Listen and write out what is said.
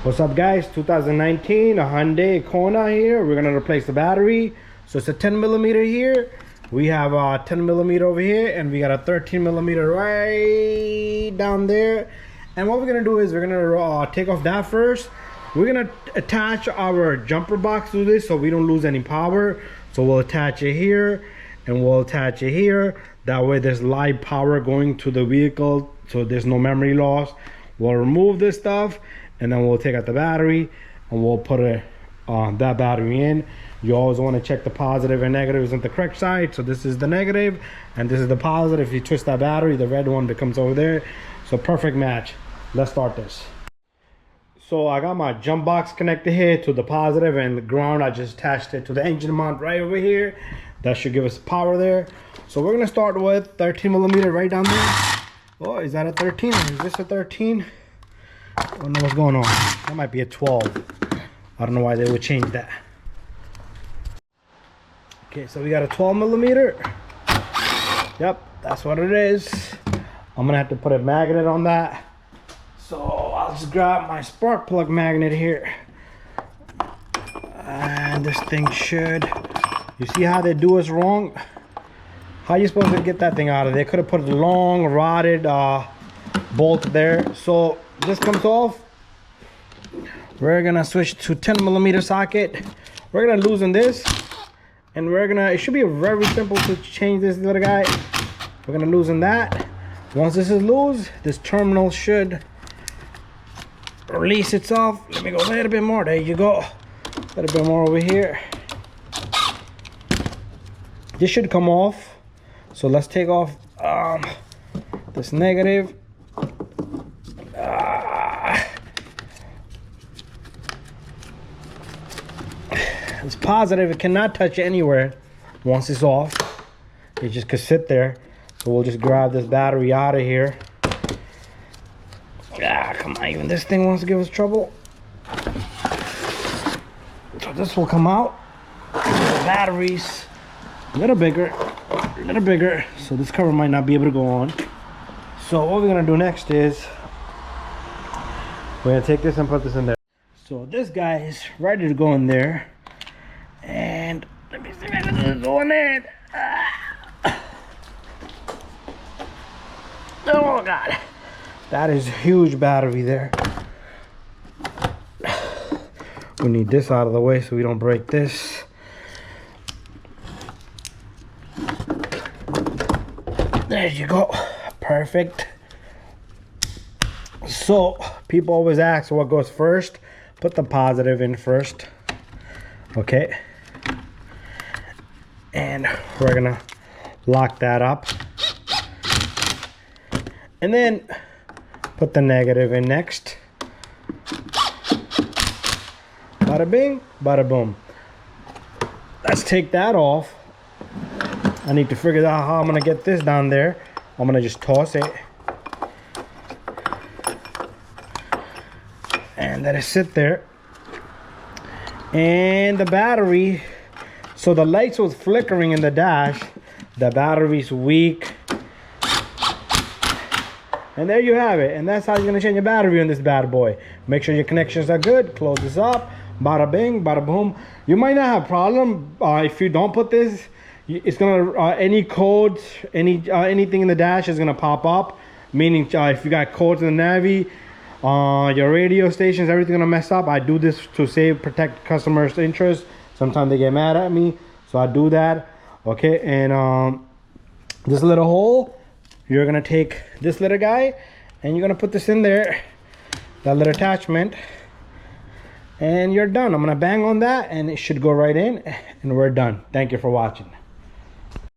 What's up guys, 2019 a Hyundai Kona here. We're gonna replace the battery. So it's a 10 millimeter here. We have a 10 millimeter over here, and we got a 13 millimeter right down there. And what we're gonna do is we're gonna take off that first. We're gonna attach our jumper box to this so we don't lose any power. So we'll attach it here and we'll attach it here. That way there's live power going to the vehicle, so there's no memory loss. We'll remove this stuff, and then we'll take out the battery and we'll put that battery in. You always want to check the positive and negatives on the correct side. So this is the negative and this is the positive. If you twist that battery, the red one becomes over there. So perfect match. Let's start this. So I got my jump box connected here to the positive, and the ground I just attached it to the engine mount right over here. That should give us power there. So we're gonna start with 13 millimeter right down there. Oh, is that a 13 or is this a 13? I don't know what's going on. That might be a 12. I don't know why they would change that. Okay, so we got a 12 millimeter. Yep, that's what it is. I'm gonna have to put a magnet on that. So I'll just grab my spark plug magnet here. And this thing should, you see how they do us wrong? How are you supposed to get that thing out of there? They could have put a long rotted bolt there. So this comes off. We're gonna switch to 10 millimeter socket. We're gonna loosen this, and it should be very simple to change this little guy. We're gonna loosen that. Once this is loose, this terminal should release itself. Let me go a little bit more. There you go. A little bit more over here. This should come off. So let's take off this negative. It's positive. It cannot touch anywhere once it's off. It just could sit there. So we'll just grab this battery out of here. Come on, even this thing wants to give us trouble. So this will come out. The batteries a little bigger, so this cover might not be able to go on. So what we're gonna do next is we're gonna take this and put this in there. So this guy is ready to go in there, and let me see if I can just go in there. Oh god, that is a huge battery there. We need this out of the way so we don't break this. There you go. Perfect. So people always ask what goes first. Put the positive in first. Okay. And we're gonna lock that up. And then put the negative in next. Bada bing, bada boom. Let's take that off. I need to figure out how I'm gonna get this down there. I'm gonna just toss it and let it sit there. And the battery, so the lights was flickering in the dash. The battery's weak. And there you have it. And that's how you're gonna change your battery on this bad boy. Make sure your connections are good. Close this up. Bada bing, bada boom. You might not have a problem if you don't put this. It's gonna any codes, anything in the dash is gonna pop up. Meaning if you got codes in the Navi, your radio stations, everything gonna mess up. I do this to protect customers' interest. Sometimes they get mad at me, so I do that. Okay, and this little hole, you're gonna take this little guy and you're gonna put this in there, that little attachment, and you're done. I'm gonna bang on that and it should go right in, and we're done. Thank you for watching.